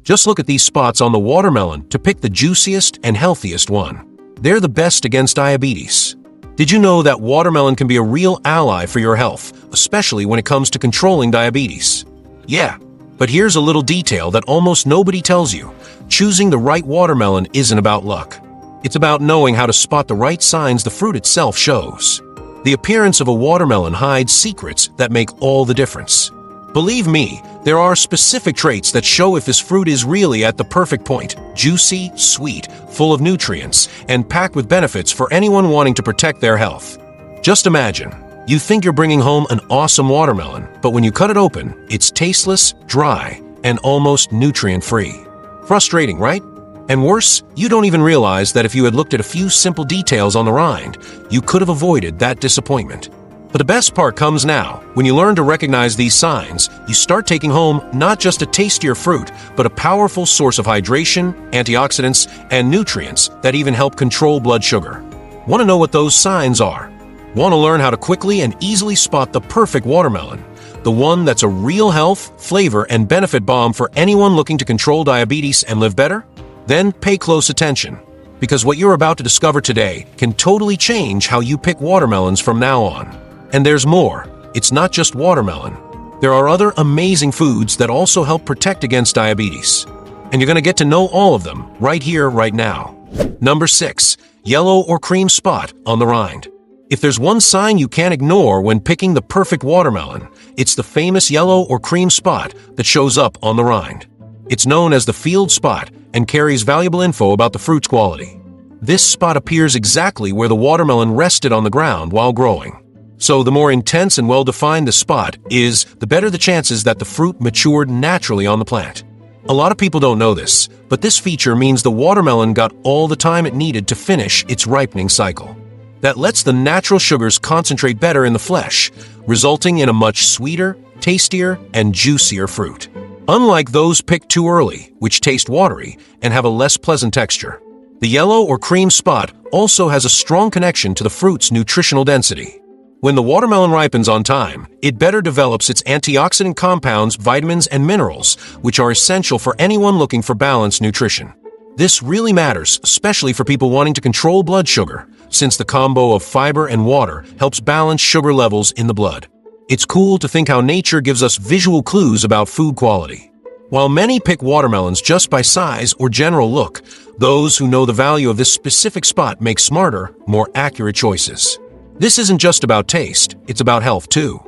Just look at these spots on the watermelon to pick the juiciest and healthiest one. They're the best against diabetes. Did you know that watermelon can be a real ally for your health, especially when it comes to controlling diabetes? Yeah, but here's a little detail that almost nobody tells you. Choosing the right watermelon isn't about luck. It's about knowing how to spot the right signs the fruit itself shows. The appearance of a watermelon hides secrets that make all the difference. Believe me, there are specific traits that show if this fruit is really at the perfect point: juicy, sweet, full of nutrients, and packed with benefits for anyone wanting to protect their health. Just imagine, you think you're bringing home an awesome watermelon, but when you cut it open, it's tasteless, dry, and almost nutrient-free. Frustrating, right? And worse, you don't even realize that if you had looked at a few simple details on the rind, you could have avoided that disappointment. But the best part comes now. When you learn to recognize these signs, you start taking home not just a tastier fruit, but a powerful source of hydration, antioxidants, and nutrients that even help control blood sugar. Want to know what those signs are? Want to learn how to quickly and easily spot the perfect watermelon? The one that's a real health, flavor, and benefit bomb for anyone looking to control diabetes and live better? Then pay close attention, because what you're about to discover today can totally change how you pick watermelons from now on. And there's more. It's not just watermelon. There are other amazing foods that also help protect against diabetes. And you're going to get to know all of them right here, right now. Number 6. Yellow or cream spot on the rind. If there's one sign you can't ignore when picking the perfect watermelon, it's the famous yellow or cream spot that shows up on the rind. It's known as the field spot and carries valuable info about the fruit's quality. This spot appears exactly where the watermelon rested on the ground while growing. So the more intense and well-defined the spot is, the better the chances that the fruit matured naturally on the plant. A lot of people don't know this, but this feature means the watermelon got all the time it needed to finish its ripening cycle. That lets the natural sugars concentrate better in the flesh, resulting in a much sweeter, tastier, and juicier fruit. Unlike those picked too early, which taste watery and have a less pleasant texture. The yellow or cream spot also has a strong connection to the fruit's nutritional density. When the watermelon ripens on time, it better develops its antioxidant compounds, vitamins, and minerals, which are essential for anyone looking for balanced nutrition. This really matters, especially for people wanting to control blood sugar, since the combo of fiber and water helps balance sugar levels in the blood. It's cool to think how nature gives us visual clues about food quality. While many pick watermelons just by size or general look, those who know the value of this specific spot make smarter, more accurate choices. This isn't just about taste, it's about health too.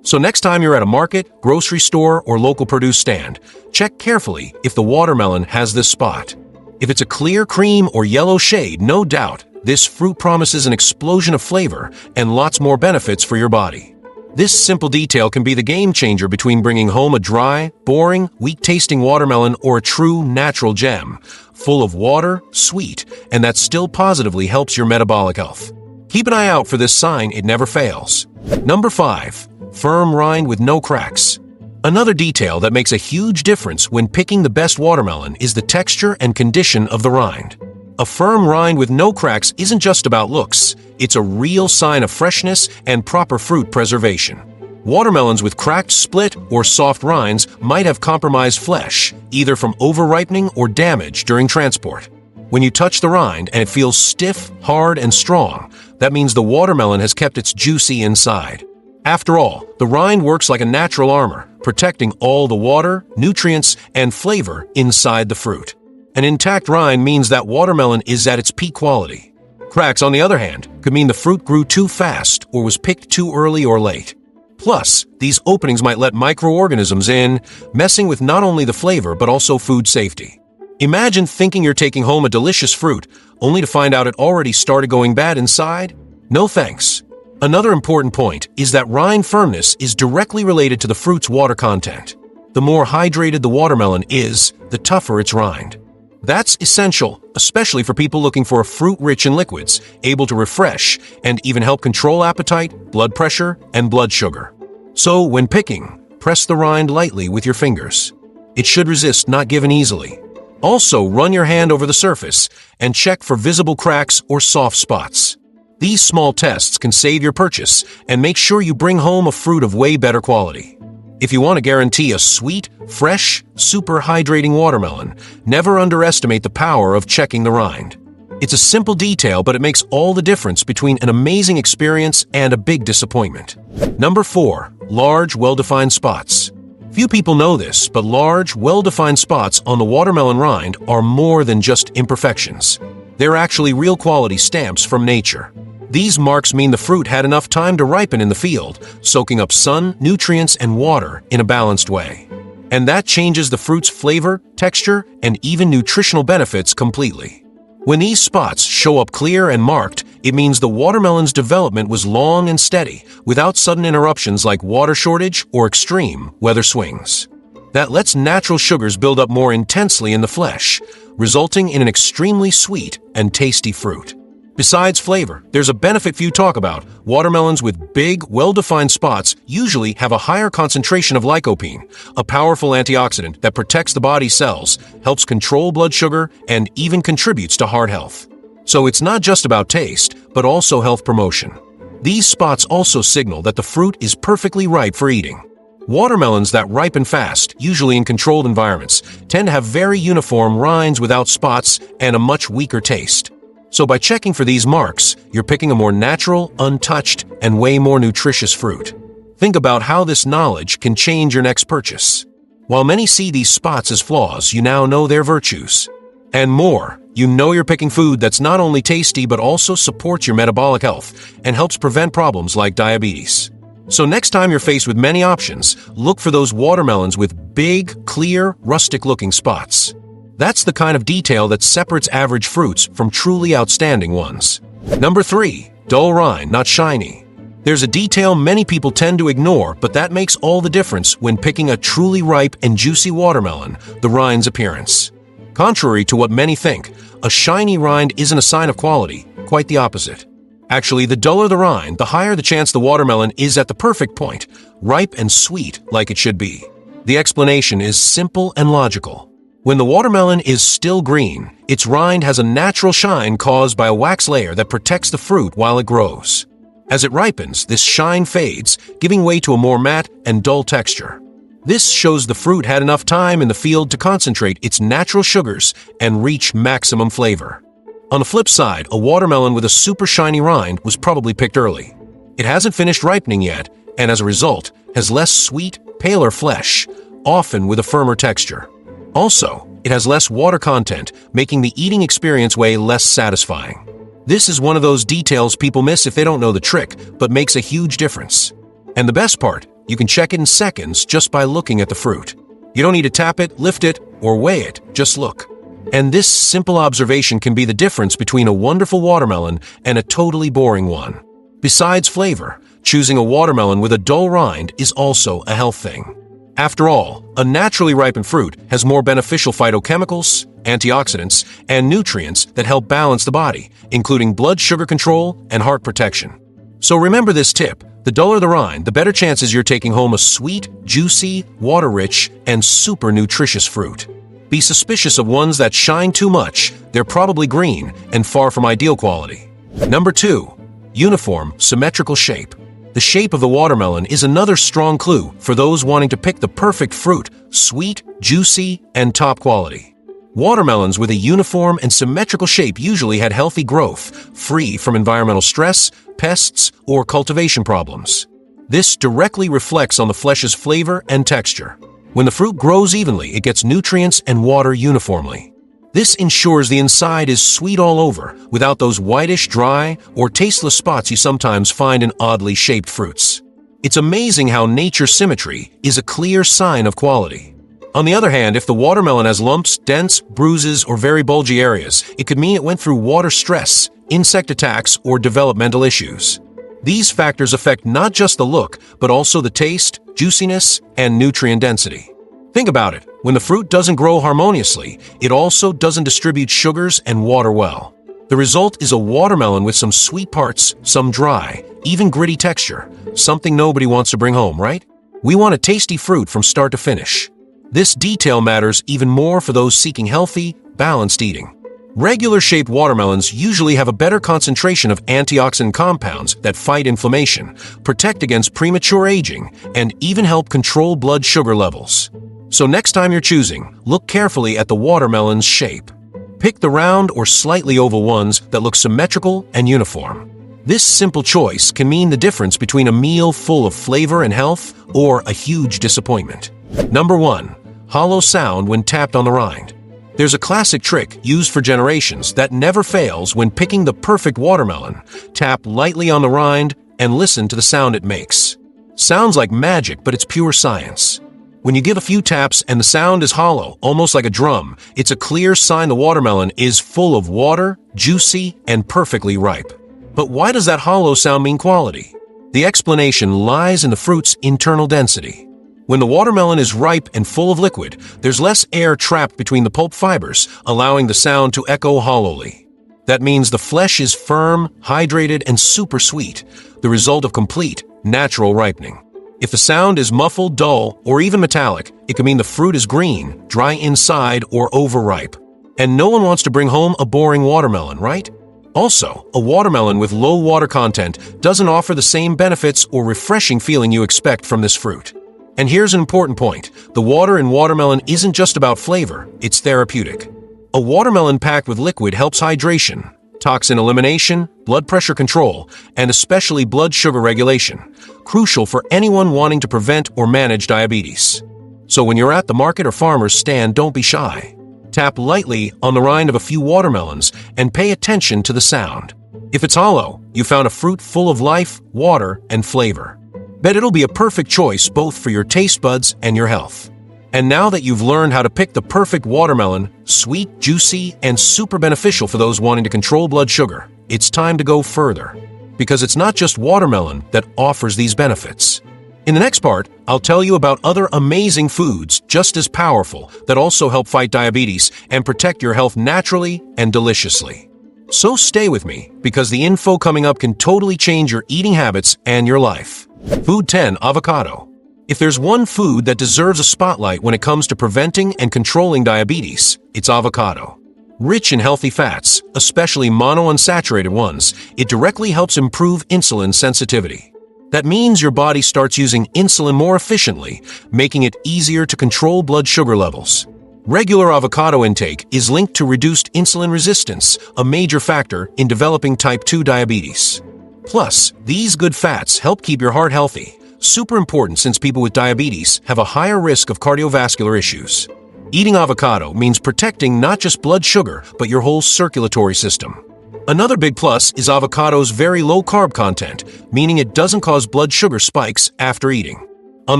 So next time you're at a market, grocery store, or local produce stand, check carefully if the watermelon has this spot. If it's a clear cream or yellow shade, no doubt, this fruit promises an explosion of flavor and lots more benefits for your body. This simple detail can be the game changer between bringing home a dry, boring, weak-tasting watermelon or a true natural gem, full of water, sweet, and that still positively helps your metabolic health. Keep an eye out for this sign, it never fails. Number 5. Firm rind with no cracks. Another detail that makes a huge difference when picking the best watermelon is the texture and condition of the rind. A firm rind with no cracks isn't just about looks, it's a real sign of freshness and proper fruit preservation. Watermelons with cracked, split, or soft rinds might have compromised flesh, either from over-ripening or damage during transport. When you touch the rind and it feels stiff, hard, and strong, that means the watermelon has kept its juicy inside. After all, the rind works like a natural armor, protecting all the water, nutrients, and flavor inside the fruit. An intact rind means that watermelon is at its peak quality. Cracks, on the other hand, could mean the fruit grew too fast or was picked too early or late. Plus, these openings might let microorganisms in, messing with not only the flavor but also food safety. Imagine thinking you're taking home a delicious fruit, only to find out it already started going bad inside? No thanks. Another important point is that rind firmness is directly related to the fruit's water content. The more hydrated the watermelon is, the tougher its rind. That's essential, especially for people looking for a fruit rich in liquids, able to refresh, and even help control appetite, blood pressure, and blood sugar. So, when picking, press the rind lightly with your fingers. It should resist, not give in easily. Also, run your hand over the surface and check for visible cracks or soft spots. These small tests can save your purchase and make sure you bring home a fruit of way better quality. If you want to guarantee a sweet, fresh, super hydrating watermelon, never underestimate the power of checking the rind. It's a simple detail, but it makes all the difference between an amazing experience and a big disappointment. Number 4. Large, well-defined spots. Few people know this, but large, well-defined spots on the watermelon rind are more than just imperfections. They're actually real quality stamps from nature. These marks mean the fruit had enough time to ripen in the field, soaking up sun, nutrients, and water in a balanced way. And that changes the fruit's flavor, texture, and even nutritional benefits completely. When these spots show up clear and marked, it means the watermelon's development was long and steady, without sudden interruptions like water shortage or extreme weather swings. That lets natural sugars build up more intensely in the flesh, resulting in an extremely sweet and tasty fruit. Besides flavor, there's a benefit few talk about. Watermelons with big, well-defined spots usually have a higher concentration of lycopene, a powerful antioxidant that protects the body's cells, helps control blood sugar, and even contributes to heart health. So it's not just about taste, but also health promotion. These spots also signal that the fruit is perfectly ripe for eating. Watermelons that ripen fast, usually in controlled environments, tend to have very uniform rinds without spots and a much weaker taste. So by checking for these marks, you're picking a more natural, untouched, and way more nutritious fruit. Think about how this knowledge can change your next purchase. While many see these spots as flaws, you now know their virtues. And more, you know you're picking food that's not only tasty but also supports your metabolic health and helps prevent problems like diabetes. So next time you're faced with many options, look for those watermelons with big, clear, rustic-looking spots. That's the kind of detail that separates average fruits from truly outstanding ones. Number 3. Dull rind, not shiny. There's a detail many people tend to ignore, but that makes all the difference when picking a truly ripe and juicy watermelon, the rind's appearance. Contrary to what many think, a shiny rind isn't a sign of quality, quite the opposite. Actually, the duller the rind, the higher the chance the watermelon is at the perfect point, ripe and sweet like it should be. The explanation is simple and logical. When the watermelon is still green, its rind has a natural shine caused by a wax layer that protects the fruit while it grows. As it ripens, this shine fades, giving way to a more matte and dull texture. This shows the fruit had enough time in the field to concentrate its natural sugars and reach maximum flavor. On the flip side, a watermelon with a super shiny rind was probably picked early. It hasn't finished ripening yet, and as a result, has less sweet, paler flesh, often with a firmer texture. Also, it has less water content, making the eating experience way less satisfying. This is one of those details people miss if they don't know the trick, but makes a huge difference. And the best part, you can check it in seconds just by looking at the fruit. You don't need to tap it, lift it, or weigh it, just look. And this simple observation can be the difference between a wonderful watermelon and a totally boring one. Besides flavor, choosing a watermelon with a dull rind is also a health thing. After all, a naturally ripened fruit has more beneficial phytochemicals, antioxidants, and nutrients that help balance the body, including blood sugar control and heart protection. So remember this tip: the duller the rind, the better chances you're taking home a sweet, juicy, water-rich, and super nutritious fruit. Be suspicious of ones that shine too much. They're probably green and far from ideal quality. Number 2. Uniform, symmetrical shape. The shape of the watermelon is another strong clue for those wanting to pick the perfect fruit, sweet, juicy, and top quality. Watermelons with a uniform and symmetrical shape usually had healthy growth, free from environmental stress, pests, or cultivation problems. This directly reflects on the flesh's flavor and texture. When the fruit grows evenly, it gets nutrients and water uniformly. This ensures the inside is sweet all over, without those whitish, dry, or tasteless spots you sometimes find in oddly shaped fruits. It's amazing how nature's symmetry is a clear sign of quality. On the other hand, if the watermelon has lumps, dents, bruises, or very bulgy areas, it could mean it went through water stress, insect attacks, or developmental issues. These factors affect not just the look, but also the taste, juiciness, and nutrient density. Think about it. When the fruit doesn't grow harmoniously, it also doesn't distribute sugars and water well. The result is a watermelon with some sweet parts, some dry, even gritty texture, something nobody wants to bring home, right? We want a tasty fruit from start to finish. This detail matters even more for those seeking healthy, balanced eating. Regular-shaped watermelons usually have a better concentration of antioxidant compounds that fight inflammation, protect against premature aging, and even help control blood sugar levels. So next time you're choosing, look carefully at the watermelon's shape. Pick the round or slightly oval ones that look symmetrical and uniform. This simple choice can mean the difference between a meal full of flavor and health or a huge disappointment. Number 1. Hollow sound when tapped on the rind. There's a classic trick used for generations that never fails when picking the perfect watermelon. Tap lightly on the rind and listen to the sound it makes. Sounds like magic, but it's pure science. When you give a few taps and the sound is hollow, almost like a drum, it's a clear sign the watermelon is full of water, juicy, and perfectly ripe. But why does that hollow sound mean quality? The explanation lies in the fruit's internal density. When the watermelon is ripe and full of liquid, there's less air trapped between the pulp fibers, allowing the sound to echo hollowly. That means the flesh is firm, hydrated, and super sweet, the result of complete, natural ripening. If the sound is muffled, dull, or even metallic, it can mean the fruit is green, dry inside, or overripe. And no one wants to bring home a boring watermelon, right? Also, a watermelon with low water content doesn't offer the same benefits or refreshing feeling you expect from this fruit. And here's an important point. The water in watermelon isn't just about flavor, it's therapeutic. A watermelon packed with liquid helps hydration, toxin elimination, blood pressure control, and especially blood sugar regulation, crucial for anyone wanting to prevent or manage diabetes. So when you're at the market or farmer's stand, don't be shy. Tap lightly on the rind of a few watermelons and pay attention to the sound. If it's hollow, you found a fruit full of life, water, and flavor. Bet it'll be a perfect choice both for your taste buds and your health. And now that you've learned how to pick the perfect watermelon, sweet, juicy, and super beneficial for those wanting to control blood sugar, it's time to go further. Because it's not just watermelon that offers these benefits. In the next part, I'll tell you about other amazing foods just as powerful that also help fight diabetes and protect your health naturally and deliciously. So stay with me, because the info coming up can totally change your eating habits and your life. Food 10. Avocado. If there's one food that deserves a spotlight when it comes to preventing and controlling diabetes, it's avocado. Rich in healthy fats, especially monounsaturated ones, it directly helps improve insulin sensitivity. That means your body starts using insulin more efficiently, making it easier to control blood sugar levels. Regular avocado intake is linked to reduced insulin resistance, a major factor in developing type 2 diabetes. Plus, these good fats help keep your heart healthy, super important since people with diabetes have a higher risk of cardiovascular issues. Eating avocado means protecting not just blood sugar, but your whole circulatory system. Another big plus is avocado's very low carb content, meaning it doesn't cause blood sugar spikes after eating. On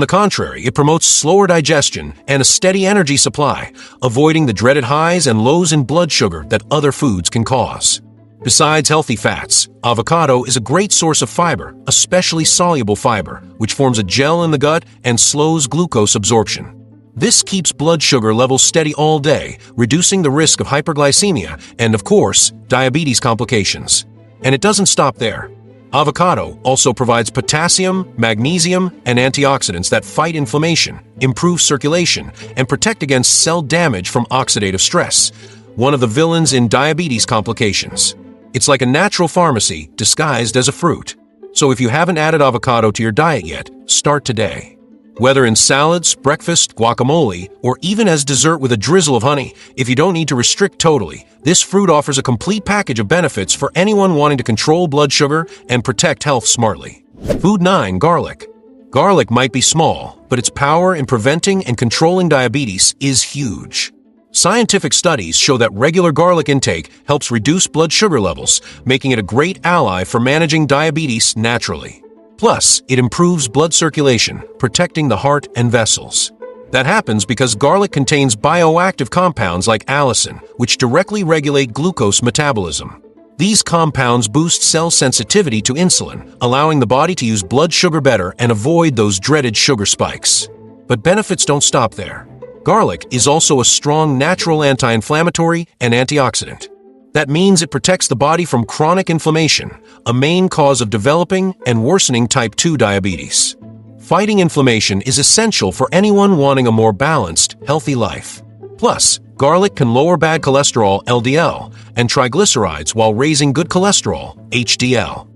the contrary, it promotes slower digestion and a steady energy supply, avoiding the dreaded highs and lows in blood sugar that other foods can cause. Besides healthy fats, avocado is a great source of fiber, especially soluble fiber, which forms a gel in the gut and slows glucose absorption. This keeps blood sugar levels steady all day, reducing the risk of hyperglycemia and, of course, diabetes complications. And it doesn't stop there. Avocado also provides potassium, magnesium, and antioxidants that fight inflammation, improve circulation, and protect against cell damage from oxidative stress, one of the villains in diabetes complications. It's like a natural pharmacy disguised as a fruit. So if you haven't added avocado to your diet yet, start today. Whether in salads, breakfast, guacamole, or even as dessert with a drizzle of honey, if you don't need to restrict totally, this fruit offers a complete package of benefits for anyone wanting to control blood sugar and protect health smartly. Food 9. Garlic. Garlic might be small, but its power in preventing and controlling diabetes is huge. Scientific studies show that regular garlic intake helps reduce blood sugar levels, making it a great ally for managing diabetes naturally. Plus, it improves blood circulation, protecting the heart and vessels. That happens because garlic contains bioactive compounds like allicin, which directly regulate glucose metabolism. These compounds boost cell sensitivity to insulin, allowing the body to use blood sugar better and avoid those dreaded sugar spikes. But benefits don't stop there. Garlic is also a strong natural anti-inflammatory and antioxidant. That means it protects the body from chronic inflammation, a main cause of developing and worsening type 2 diabetes. Fighting inflammation is essential for anyone wanting a more balanced, healthy life. Plus, garlic can lower bad cholesterol (LDL) and triglycerides while raising good cholesterol (HDL).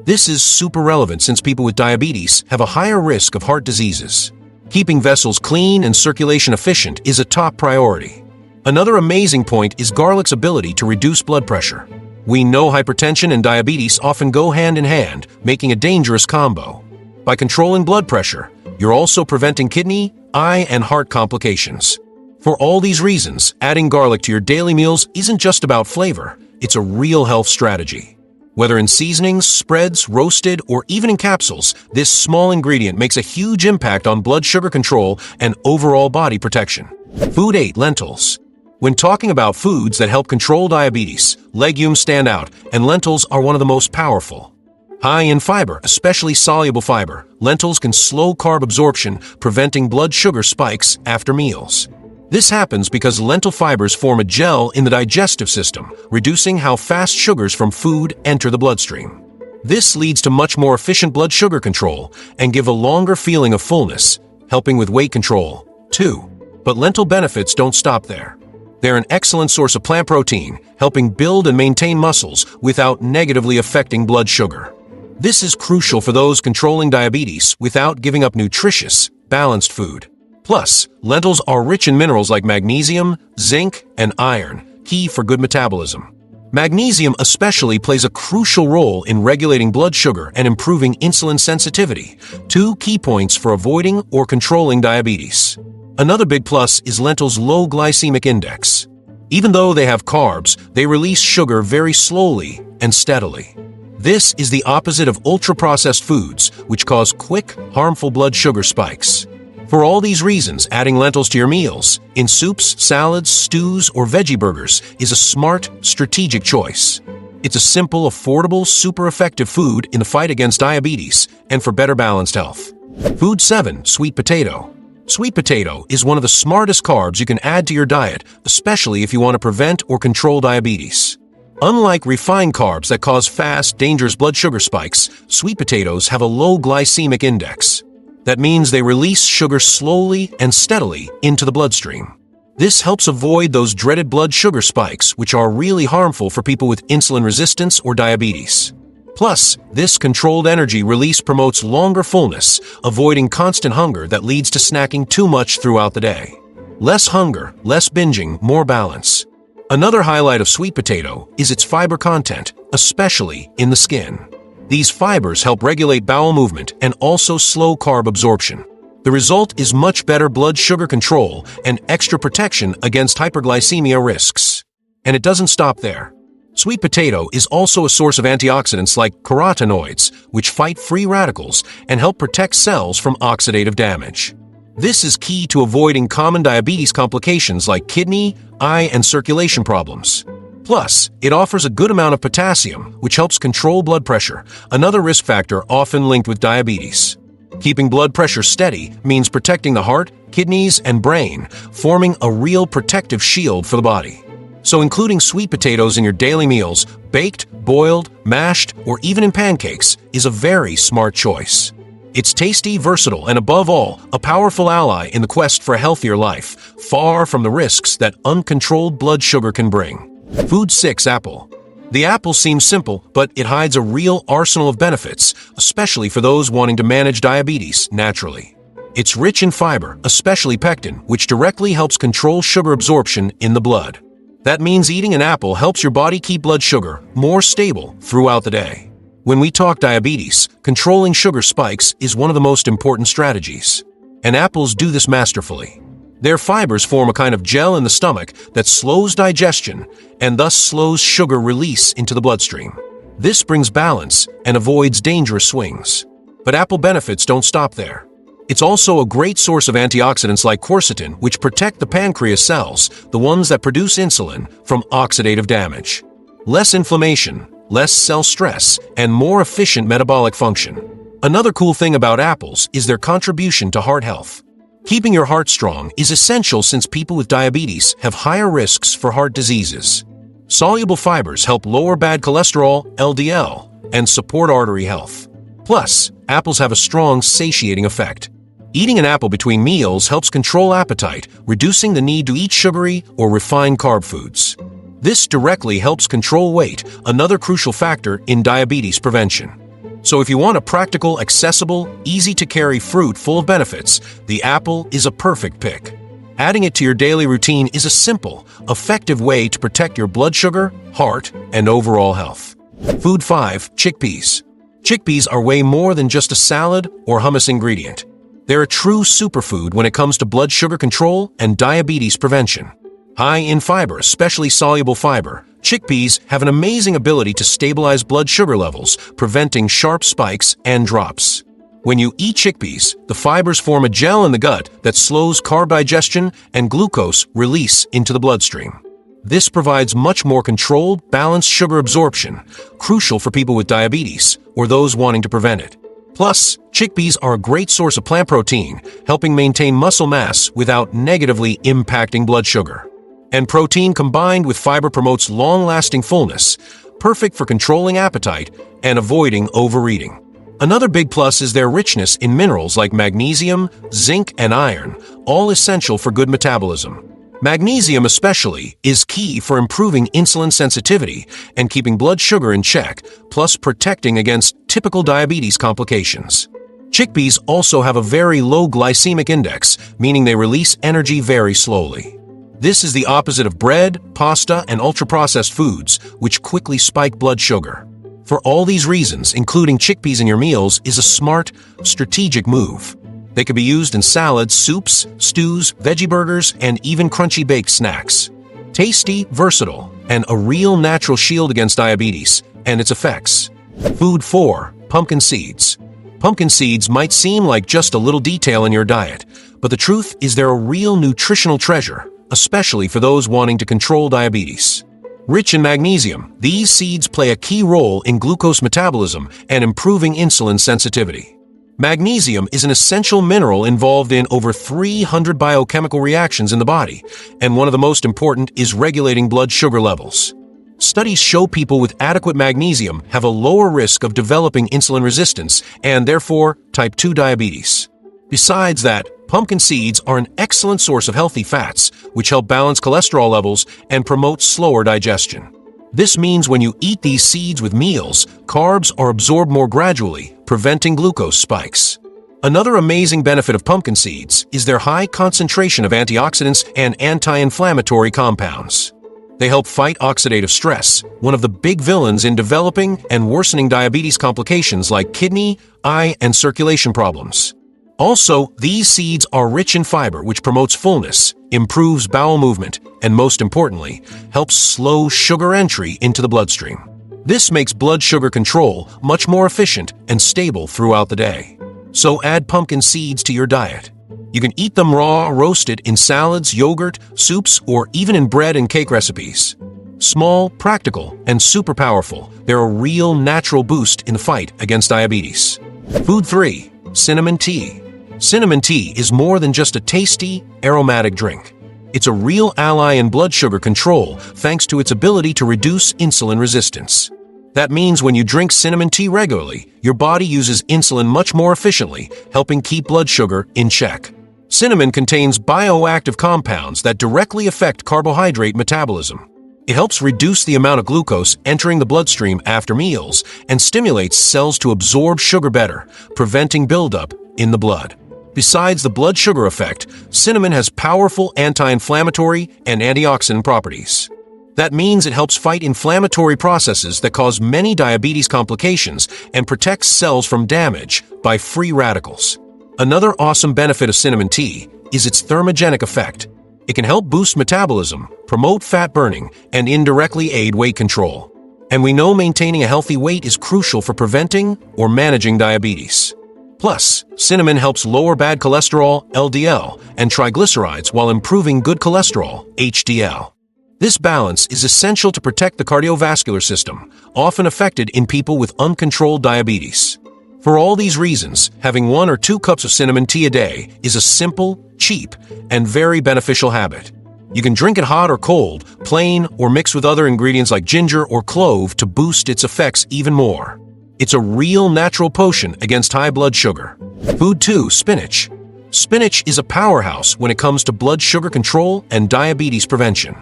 This is super relevant since people with diabetes have a higher risk of heart diseases. Keeping vessels clean and circulation efficient is a top priority. Another amazing point is garlic's ability to reduce blood pressure. We know hypertension and diabetes often go hand in hand, making a dangerous combo. By controlling blood pressure, you're also preventing kidney, eye, and heart complications. For all these reasons, adding garlic to your daily meals isn't just about flavor, it's a real health strategy. Whether in seasonings, spreads, roasted, or even in capsules, this small ingredient makes a huge impact on blood sugar control and overall body protection. Food 8. Lentils. When talking about foods that help control diabetes, legumes stand out, and lentils are one of the most powerful. High in fiber, especially soluble fiber, lentils can slow carb absorption, preventing blood sugar spikes after meals. This happens because lentil fibers form a gel in the digestive system, reducing how fast sugars from food enter the bloodstream. This leads to much more efficient blood sugar control and give a longer feeling of fullness, helping with weight control, too. But lentil benefits don't stop there. They're an excellent source of plant protein, helping build and maintain muscles without negatively affecting blood sugar. This is crucial for those controlling diabetes without giving up nutritious, balanced food. Plus, lentils are rich in minerals like magnesium, zinc, and iron, key for good metabolism. Magnesium especially plays a crucial role in regulating blood sugar and improving insulin sensitivity, two key points for avoiding or controlling diabetes. Another big plus is lentils' low glycemic index. Even though they have carbs, they release sugar very slowly and steadily. This is the opposite of ultra-processed foods, which cause quick, harmful blood sugar spikes. For all these reasons, adding lentils to your meals, in soups, salads, stews, or veggie burgers, is a smart, strategic choice. It's a simple, affordable, super effective food in the fight against diabetes and for better balanced health. Food 7. Sweet potato. Sweet potato is one of the smartest carbs you can add to your diet, especially if you want to prevent or control diabetes. Unlike refined carbs that cause fast, dangerous blood sugar spikes, sweet potatoes have a low glycemic index. That means they release sugar slowly and steadily into the bloodstream. This helps avoid those dreaded blood sugar spikes, which are really harmful for people with insulin resistance or diabetes. Plus, this controlled energy release promotes longer fullness, avoiding constant hunger that leads to snacking too much throughout the day. Less hunger, less binging, more balance. Another highlight of sweet potato is its fiber content, especially in the skin. These fibers help regulate bowel movement and also slow carb absorption. The result is much better blood sugar control and extra protection against hyperglycemia risks. And it doesn't stop there. Sweet potato is also a source of antioxidants like carotenoids, which fight free radicals and help protect cells from oxidative damage. This is key to avoiding common diabetes complications like kidney, eye, and circulation problems. Plus, it offers a good amount of potassium, which helps control blood pressure, another risk factor often linked with diabetes. Keeping blood pressure steady means protecting the heart, kidneys, and brain, forming a real protective shield for the body. So including sweet potatoes in your daily meals, baked, boiled, mashed, or even in pancakes, is a very smart choice. It's tasty, versatile, and above all, a powerful ally in the quest for a healthier life, far from the risks that uncontrolled blood sugar can bring. Food 6. Apple. The apple seems simple, but it hides a real arsenal of benefits, especially for those wanting to manage diabetes naturally. It's rich in fiber, especially pectin, which directly helps control sugar absorption in the blood. That means eating an apple helps your body keep blood sugar more stable throughout the day. When we talk diabetes, controlling sugar spikes is one of the most important strategies. And apples do this masterfully. Their fibers form a kind of gel in the stomach that slows digestion and thus slows sugar release into the bloodstream. This brings balance and avoids dangerous swings. But apple benefits don't stop there. It's also a great source of antioxidants like quercetin, which protect the pancreas cells, the ones that produce insulin, from oxidative damage. Less inflammation, less cell stress, and more efficient metabolic function. Another cool thing about apples is their contribution to heart health. Keeping your heart strong is essential since people with diabetes have higher risks for heart diseases. Soluble fibers help lower bad cholesterol, LDL, and support artery health. Plus, apples have a strong satiating effect. Eating an apple between meals helps control appetite, reducing the need to eat sugary or refined carb foods. This directly helps control weight, another crucial factor in diabetes prevention. So if you want a practical, accessible, easy-to-carry fruit full of benefits, the apple is a perfect pick. Adding it to your daily routine is a simple, effective way to protect your blood sugar, heart, and overall health. Food 5. Chickpeas. Chickpeas are way more than just a salad or hummus ingredient. They're a true superfood when it comes to blood sugar control and diabetes prevention. High in fiber, especially soluble fiber, chickpeas have an amazing ability to stabilize blood sugar levels, preventing sharp spikes and drops. When you eat chickpeas, the fibers form a gel in the gut that slows carb digestion and glucose release into the bloodstream. This provides much more controlled, balanced sugar absorption, crucial for people with diabetes or those wanting to prevent it. Plus, chickpeas are a great source of plant protein, helping maintain muscle mass without negatively impacting blood sugar. And protein combined with fiber promotes long-lasting fullness, perfect for controlling appetite and avoiding overeating. Another big plus is their richness in minerals like magnesium, zinc, and iron, all essential for good metabolism. Magnesium especially is key for improving insulin sensitivity and keeping blood sugar in check, plus protecting against typical diabetes complications. Chickpeas also have a very low glycemic index, meaning they release energy very slowly. This is the opposite of bread, pasta, and ultra-processed foods, which quickly spike blood sugar. For all these reasons, including chickpeas in your meals is a smart, strategic move. They can be used in salads, soups, stews, veggie burgers, and even crunchy baked snacks. Tasty, versatile, and a real natural shield against diabetes and its effects. Food 4. Pumpkin seeds. Pumpkin seeds might seem like just a little detail in your diet, but the truth is they're a real nutritional treasure, especially for those wanting to control diabetes. Rich in magnesium, these seeds play a key role in glucose metabolism and improving insulin sensitivity. Magnesium is an essential mineral involved in over 300 biochemical reactions in the body, and one of the most important is regulating blood sugar levels. Studies show people with adequate magnesium have a lower risk of developing insulin resistance and, therefore, type 2 diabetes. Besides that, pumpkin seeds are an excellent source of healthy fats, which help balance cholesterol levels and promote slower digestion. This means when you eat these seeds with meals, carbs are absorbed more gradually, preventing glucose spikes. Another amazing benefit of pumpkin seeds is their high concentration of antioxidants and anti-inflammatory compounds. They help fight oxidative stress, one of the big villains in developing and worsening diabetes complications like kidney, eye, and circulation problems. Also, these seeds are rich in fiber, which promotes fullness, improves bowel movement, and most importantly, helps slow sugar entry into the bloodstream. This makes blood sugar control much more efficient and stable throughout the day. So add pumpkin seeds to your diet. You can eat them raw, roasted, in salads, yogurt, soups, or even in bread and cake recipes. Small, practical, and super powerful, they're a real natural boost in the fight against diabetes. Food 3. Cinnamon tea. Cinnamon tea is more than just a tasty, aromatic drink. It's a real ally in blood sugar control thanks to its ability to reduce insulin resistance. That means when you drink cinnamon tea regularly, your body uses insulin much more efficiently, helping keep blood sugar in check. Cinnamon contains bioactive compounds that directly affect carbohydrate metabolism. It helps reduce the amount of glucose entering the bloodstream after meals and stimulates cells to absorb sugar better, preventing buildup in the blood. Besides the blood sugar effect, cinnamon has powerful anti-inflammatory and antioxidant properties. That means it helps fight inflammatory processes that cause many diabetes complications and protects cells from damage by free radicals. Another awesome benefit of cinnamon tea is its thermogenic effect. It can help boost metabolism, promote fat burning, and indirectly aid weight control. And we know maintaining a healthy weight is crucial for preventing or managing diabetes. Plus, cinnamon helps lower bad cholesterol, LDL, and triglycerides while improving good cholesterol, HDL. This balance is essential to protect the cardiovascular system, often affected in people with uncontrolled diabetes. For all these reasons, having 1 or 2 cups of cinnamon tea a day is a simple, cheap, and very beneficial habit. You can drink it hot or cold, plain, or mix with other ingredients like ginger or clove to boost its effects even more. It's a real natural potion against high blood sugar. Food 2. Spinach. Spinach is a powerhouse when it comes to blood sugar control and diabetes prevention.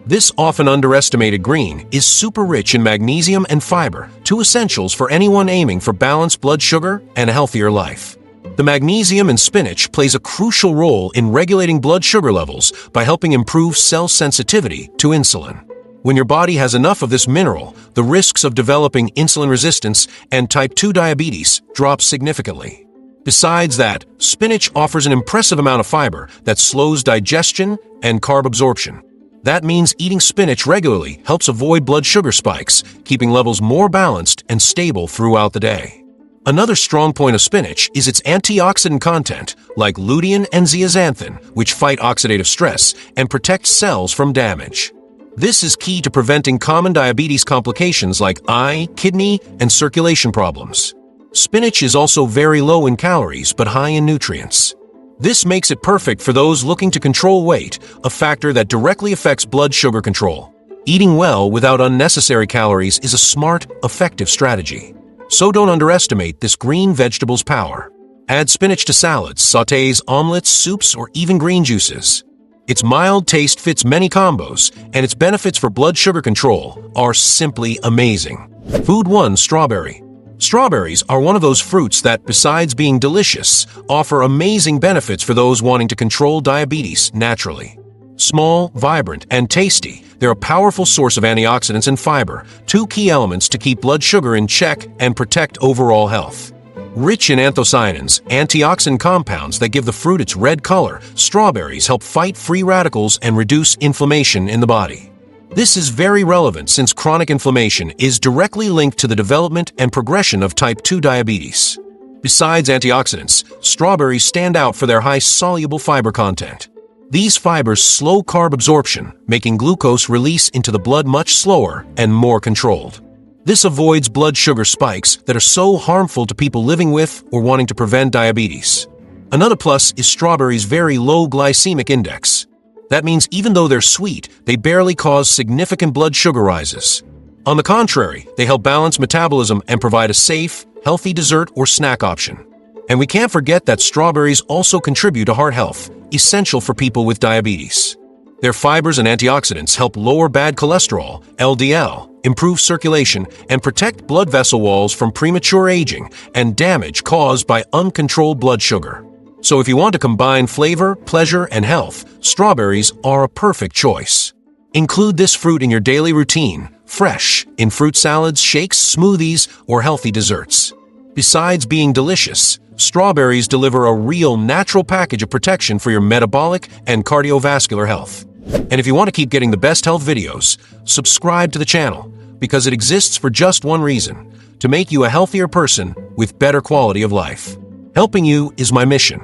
This often underestimated green is super rich in magnesium and fiber, two essentials for anyone aiming for balanced blood sugar and a healthier life. The magnesium in spinach plays a crucial role in regulating blood sugar levels by helping improve cell sensitivity to insulin. When your body has enough of this mineral, the risks of developing insulin resistance and type 2 diabetes drop significantly. Besides that, spinach offers an impressive amount of fiber that slows digestion and carb absorption. That means eating spinach regularly helps avoid blood sugar spikes, keeping levels more balanced and stable throughout the day. Another strong point of spinach is its antioxidant content, like lutein and zeaxanthin, which fight oxidative stress and protect cells from damage. This is key to preventing common diabetes complications like eye, kidney, and circulation problems. Spinach is also very low in calories but high in nutrients. This makes it perfect for those looking to control weight, a factor that directly affects blood sugar control. Eating well without unnecessary calories is a smart, effective strategy. So don't underestimate this green vegetable's power. Add spinach to salads, sautés, omelets, soups, or even green juices. Its mild taste fits many combos, and its benefits for blood sugar control are simply amazing. Food 1. Strawberry. Strawberries are one of those fruits that, besides being delicious, offer amazing benefits for those wanting to control diabetes naturally. Small, vibrant, and tasty, they're a powerful source of antioxidants and fiber, two key elements to keep blood sugar in check and protect overall health. Rich in anthocyanins, antioxidant compounds that give the fruit its red color, strawberries help fight free radicals and reduce inflammation in the body. This is very relevant since chronic inflammation is directly linked to the development and progression of type 2 diabetes. Besides antioxidants, strawberries stand out for their high soluble fiber content. These fibers slow carb absorption, making glucose release into the blood much slower and more controlled. This avoids blood sugar spikes that are so harmful to people living with or wanting to prevent diabetes. Another plus is strawberries' very low glycemic index. That means even though they're sweet, they barely cause significant blood sugar rises. On the contrary, they help balance metabolism and provide a safe, healthy dessert or snack option. And we can't forget that strawberries also contribute to heart health, essential for people with diabetes. Their fibers and antioxidants help lower bad cholesterol, LDL, improve circulation, and protect blood vessel walls from premature aging and damage caused by uncontrolled blood sugar. So if you want to combine flavor, pleasure, and health, strawberries are a perfect choice. Include this fruit in your daily routine, fresh, in fruit salads, shakes, smoothies, or healthy desserts. Besides being delicious, strawberries deliver a real natural package of protection for your metabolic and cardiovascular health. And if you want to keep getting the best health videos, subscribe to the channel, because it exists for just one reason: to make you a healthier person with better quality of life. Helping you is my mission.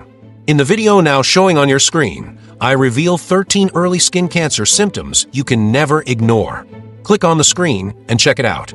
In the video now showing on your screen, I reveal 13 early skin cancer symptoms you can never ignore. Click on the screen and check it out.